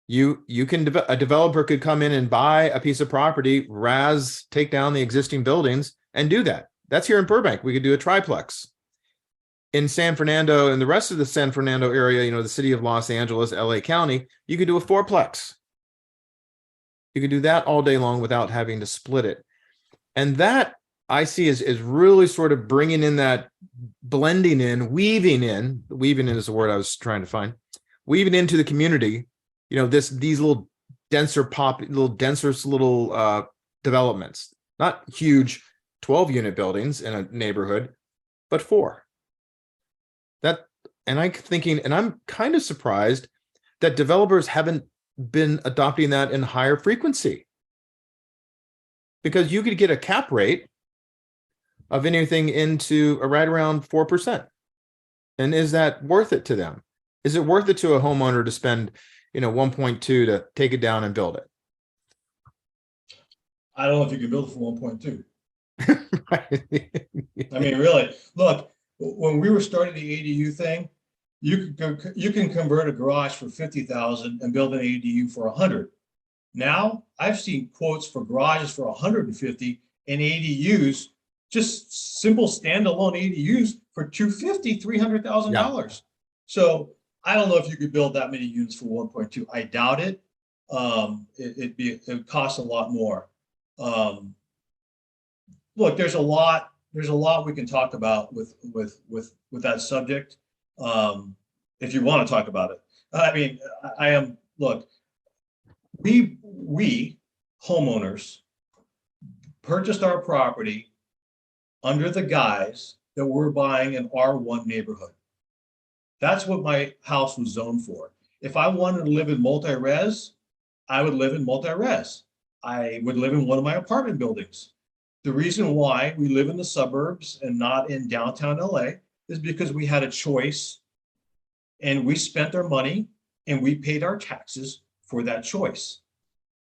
You can, a developer could come in and buy a piece of property, take down the existing buildings and do that. That's here in Burbank. We could do a triplex. In San Fernando and the rest of the San Fernando area, the city of Los Angeles, LA County, you could do a 4-plex. You could do that all day long without having to split it. And that I see is really sort of bringing in that blending in, weaving in is the word I was trying to find, weaving into the community, these little denser developments, not huge 12-unit buildings in a neighborhood, but 4. And I'm kind of surprised that developers haven't been adopting that in higher frequency, because you could get a cap rate of anything into right around 4%. And is that worth it to them? Is it worth it to a homeowner to spend, 1.2 to take it down and build it? I don't know if you can build it for 1.2. Right. I mean, really, look, when we were starting the ADU thing, you can convert a garage for 50,000 and build an ADU for 100. Now I've seen quotes for garages for 150 and ADUs, just simple standalone ADUs for $250,000, $300,000. Yeah. So I don't know if you could build that many units for 1.2. I doubt it. It costs a lot more. Look, there's a lot we can talk about with that subject. If you want to talk about it. I mean, look, we homeowners purchased our property under the guise that we're buying an R1 neighborhood. That's what my house was zoned for. If I wanted to live in multi-res, I would live in multi-res. I would live in one of my apartment buildings. The reason why we live in the suburbs and not in downtown LA is because we had a choice, and we spent our money and we paid our taxes for that choice.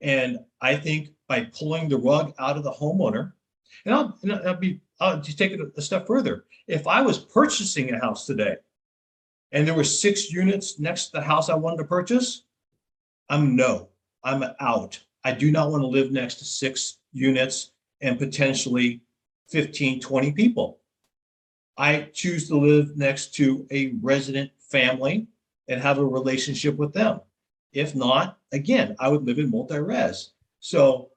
And I think by pulling the rug out of the homeowner, and I'll just take it a step further. If I was purchasing a house today and there were 6 units next to the house I wanted to purchase, I'm out. I do not want to live next to 6 units and potentially 15, 20 people. I choose to live next to a resident family and have a relationship with them. If not, again, I would live in multi-res. So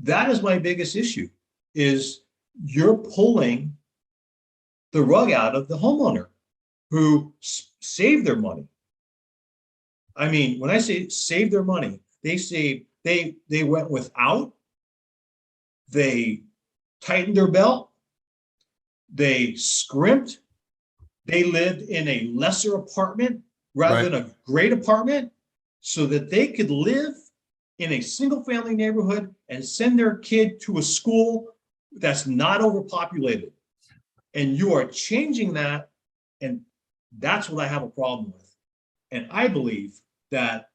that is my biggest issue, is you're pulling the rug out of the homeowner who saved their money. I mean, when I say save their money, they went without, they tightened their belt, they scrimped, they lived in a lesser apartment rather than a great apartment so that they could live in a single family neighborhood and send their kid to a school that's not overpopulated. And you are changing that, and that's what I have a problem with. And I believe that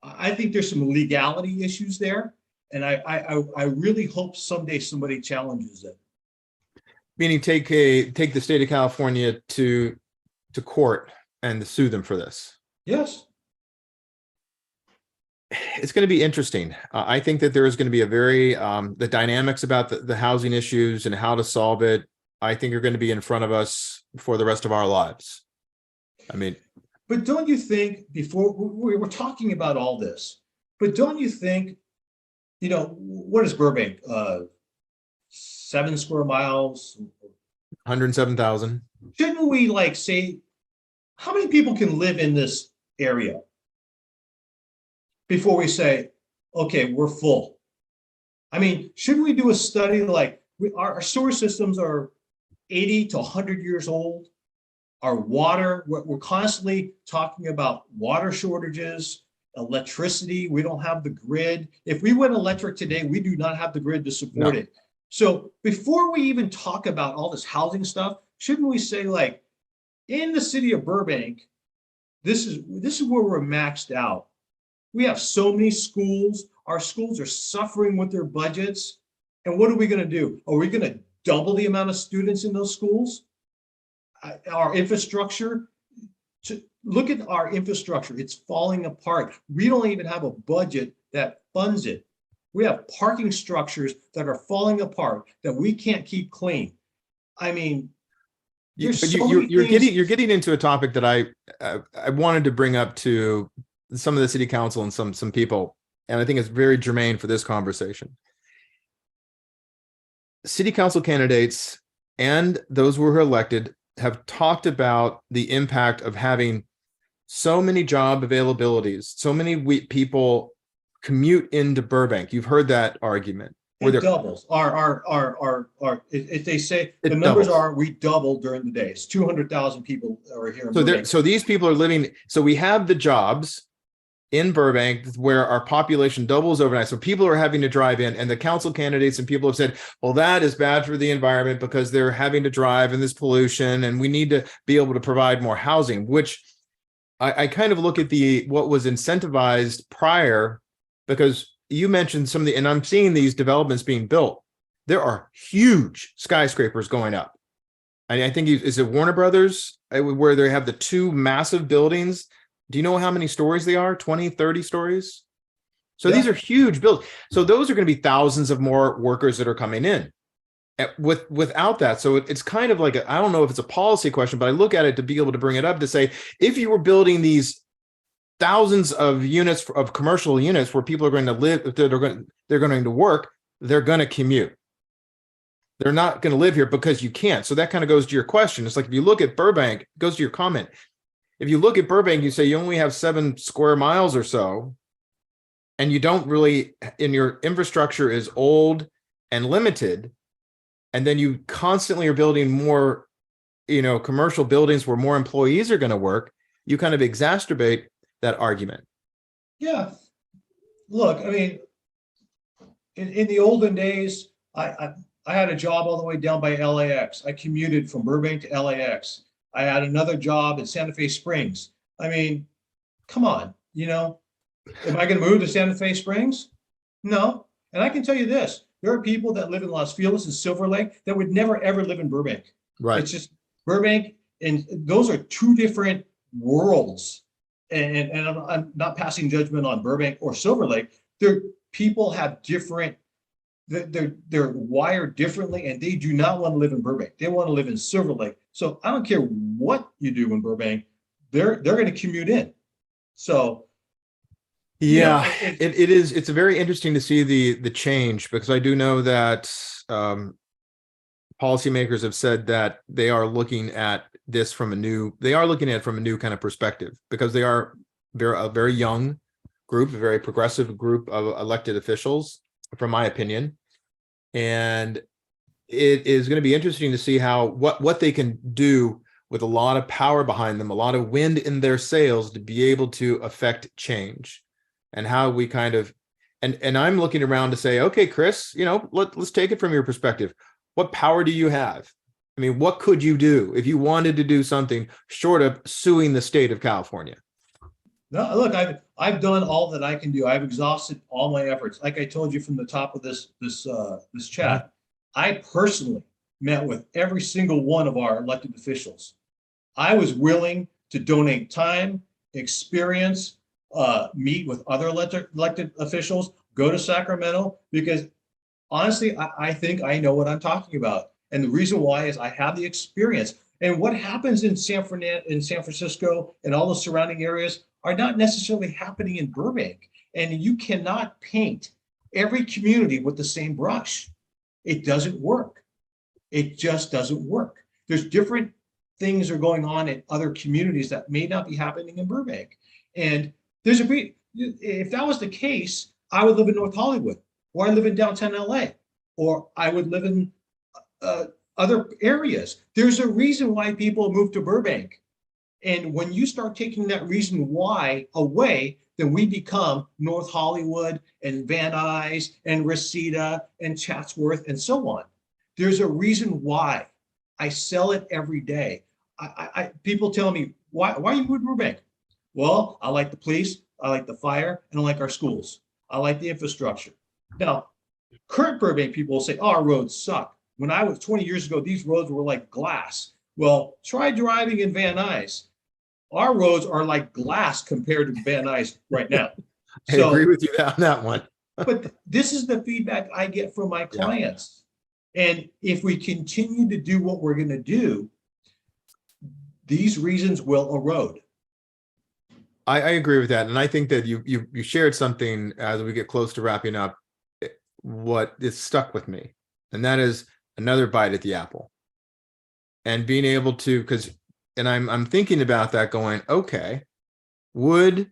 I think there's some legality issues there, and I really hope someday somebody challenges it. Meaning take the state of California to court and sue them for this. Yes. It's going to be interesting. I think that there is going to be a very, the dynamics about the housing issues and how to solve it, I think are going to be in front of us for the rest of our lives. I mean, but don't you think, before we were talking about all this, but don't you think, what is Burbank? 7 square miles? 107,000. Shouldn't we say, how many people can live in this area? before we say, okay, we're full. I mean, shouldn't we do a study like our sewer systems are 80 to 100 years old? Our water, we're constantly talking about water shortages, electricity. We don't have the grid. If we went electric today, we do not have the grid to support it. So before we even talk about all this housing stuff, shouldn't we say, like, in the city of Burbank, this is where we're maxed out. We have so many schools. Our schools are suffering with their budgets. And what are we going to do? Are we going to double the amount of students in those schools? Our infrastructure, to look at our infrastructure, it's falling apart. We don't even have a budget that funds it. We have parking structures that are falling apart that we can't keep clean. I mean, you're getting into a topic that I wanted to bring up to some of the city council and some people, and I think it's very germane for this conversation. City council candidates and those who were elected have talked about the impact of having so many job availabilities, so many people commute into Burbank. You've heard that argument. It doubles. If they say the numbers are, we double during the day. It's 200,000 people are here in Burbank. So these people are living. So we have the jobs in Burbank where our population doubles overnight. So people are having to drive in, and the council candidates and people have said, well, that is bad for the environment because they're having to drive and this pollution, and we need to be able to provide more housing, which I kind of look at what was incentivized prior, because you mentioned some of and I'm seeing these developments being built. There are huge skyscrapers going up. I think, is it Warner Brothers where they have the two massive buildings? Do you know how many stories they are? 20, 30 stories? So These are huge builds. So those are going to be thousands of more workers that are coming in without that. So it's kind of like, I don't know if it's a policy question, but I look at it to be able to bring it up to say, if you were building these thousands of units of commercial units where people are going to live, they're going to work, they're going to commute. They're not going to live here because you can't. So that kind of goes to your question. It's like, if you look at Burbank, it goes to your comment. If you look at Burbank, you say you only have 7 square miles or so, and you don't really, and your infrastructure is old and limited, and then you constantly are building more, commercial buildings where more employees are going to work, you kind of exacerbate that argument. Yeah. Look, I mean, in the olden days, I had a job all the way down by LAX. I commuted from Burbank to LAX. I had another job in Santa Fe Springs. I mean, come on, am I going to move to Santa Fe Springs? No. And I can tell you this, there are people that live in Los Feliz and Silver Lake that would never, ever live in Burbank. Right. It's just Burbank, and those are two different worlds. And I'm not passing judgment on Burbank or Silver Lake. People have different, they're wired differently, and they do not want to live in Burbank. They want to live in Silver Lake. So I don't care what you do in Burbank, they're going to commute in. So yeah, it's very interesting to see the change, because I do know that policymakers have said that they are looking at this from a new kind of perspective, because they're a very young group, a very progressive group of elected officials, from my opinion. And it is going to be interesting to see what they can do with a lot of power behind them, a lot of wind in their sails, to be able to affect change, and how we kind of, and I'm looking around to say, okay, Chris, let's take it from your perspective. What power do you have? I mean, what could you do if you wanted to do something short of suing the state of California? No, look, I've done all that I can do. I've exhausted all my efforts. Like I told you from the top of this chat, I personally met with every single one of our elected officials. I was willing to donate time, experience, meet with other elected officials, go to Sacramento, because honestly, I think I know what I'm talking about. And the reason why is I have the experience. And what happens in San Francisco and all the surrounding areas are not necessarily happening in Burbank. And you cannot paint every community with the same brush. It doesn't work. It just doesn't work. There's different things are going on in other communities that may not be happening in Burbank. And there's if that was the case, I would live in North Hollywood, or I live in downtown LA, or I would live in other areas. There's a reason why people move to Burbank. And when you start taking that reason why away, then we become North Hollywood and Van Nuys and Reseda and Chatsworth and so on. There's a reason why. I sell it every day. People tell me, why are you moving to Burbank? Well, I like the police, I like the fire, and I like our schools. I like the infrastructure. Now, current Burbank people will say, oh, our roads suck. When I was 20 years ago, these roads were like glass. Well, try driving in Van Nuys. Our roads are like glass compared to Van Nuys right now. I agree with you on that one. But this is the feedback I get from my clients. And if we continue to do what we're going to do, these reasons will erode. I agree with that. And I think that you shared something as we get close to wrapping up, what is stuck with me. And that is another bite at the apple. And being able to, and I'm thinking about that going, okay, would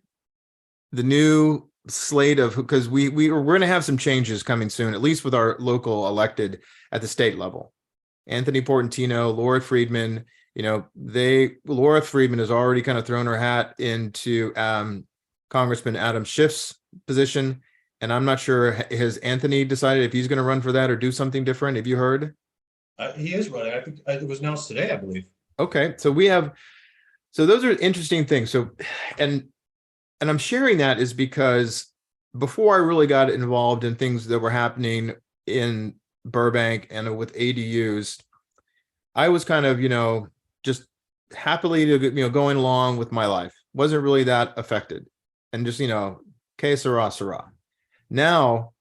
the new slate of, because we're going to have some changes coming soon, at least with our local elected at the state level. Anthony Portantino, Laura Friedman, Laura Friedman has already kind of thrown her hat into Congressman Adam Schiff's position. And I'm not sure, has Anthony decided if he's going to run for that or do something different? Have you heard? He is running. I think it was announced today, I believe. Okay. So those are interesting things. So, and I'm sharing that is because before I really got involved in things that were happening in Burbank and with ADUs, I was kind of, just happily, going along with my life. Wasn't really that affected. And just, que sera, sera. Now,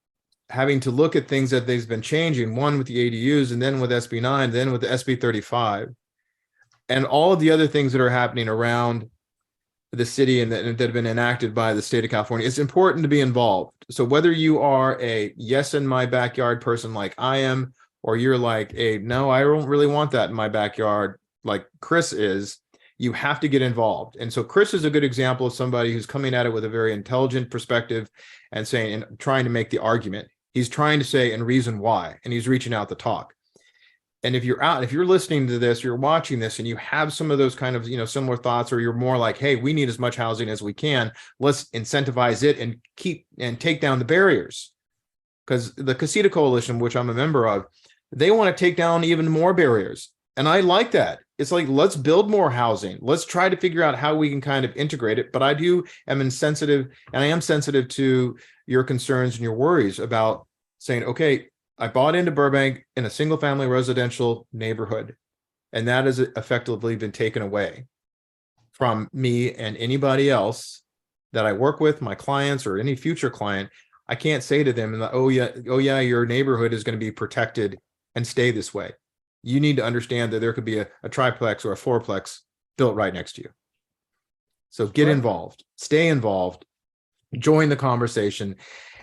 having to look at things that they've been changing, one with the ADUs and then with SB9, then with the SB35, and all of the other things that are happening around the city and that have been enacted by the state of California, it's important to be involved. So whether you are a yes in my backyard person like I am, or you're like no, I don't really want that in my backyard like Chris is, you have to get involved. And so Chris is a good example of somebody who's coming at it with a very intelligent perspective and saying and trying to make the argument. He's trying to say and reason why, and he's reaching out to talk. And if you're listening to this, you're watching this and you have some of those kind of, similar thoughts, or you're more like, hey, we need as much housing as we can. Let's incentivize it and take down the barriers. Because the Casita Coalition, which I'm a member of, they want to take down even more barriers. And I like that. It's like, let's build more housing. Let's try to figure out how we can kind of integrate it. But I am sensitive to your concerns and your worries about saying, okay, I bought into Burbank in a single family residential neighborhood, and that has effectively been taken away from me and anybody else that I work with, my clients or any future client. I can't say to them, oh yeah, your neighborhood is going to be protected and stay this way. You need to understand that there could be a triplex or a fourplex built right next to you. So get involved, stay involved, join the conversation,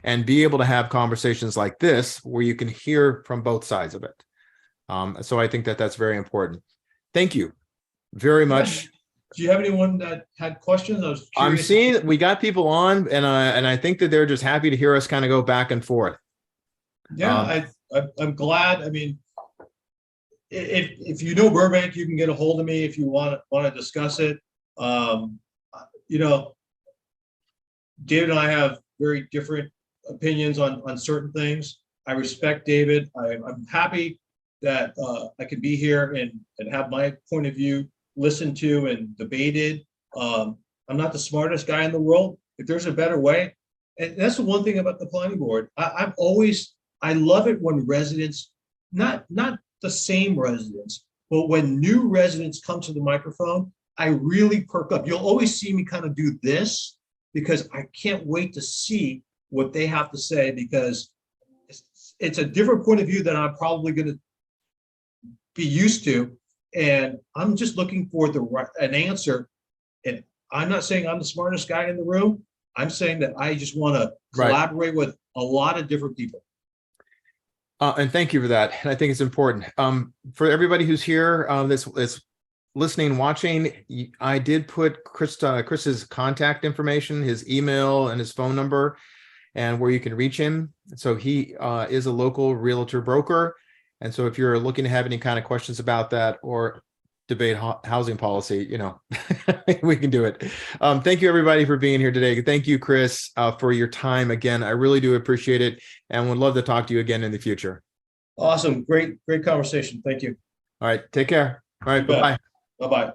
and be able to have conversations like this where you can hear from both sides of it. So I think that that's very important. Thank you very much. Do you have anyone that had questions? I'm seeing that we got people on, and I think that they're just happy to hear us kind of go back and forth. Yeah, I'm glad. I mean, if you know Burbank, you can get a hold of me if you want to discuss it. David and I have very different opinions on certain things. I respect David. I'm happy that I can be here and have my point of view listened to and debated. I'm not the smartest guy in the world. If there's a better way, and that's the one thing about the planning board. I love it when residents, not the same residents, but when new residents come to the microphone, I really perk up. You'll always see me kind of do this because I can't wait to see what they have to say, because it's a different point of view than I'm probably going to be used to. And I'm just looking for an answer. And I'm not saying I'm the smartest guy in the room. I'm saying that I just want to collaborate with a lot of different people. And thank you for that. And I think it's important for everybody who's here. Let's listening and watching, I did put Chris's contact information, his email and his phone number, and where you can reach him. So he is a local realtor broker. And so if you're looking to have any kind of questions about that or debate housing policy, you know, we can do it. Thank you everybody for being here today. Thank you, Chris, for your time again. I really do appreciate it and would love to talk to you again in the future. Awesome. Great conversation. Thank you. All right. Take care. All right. You bet. Bye-bye. Bye-bye.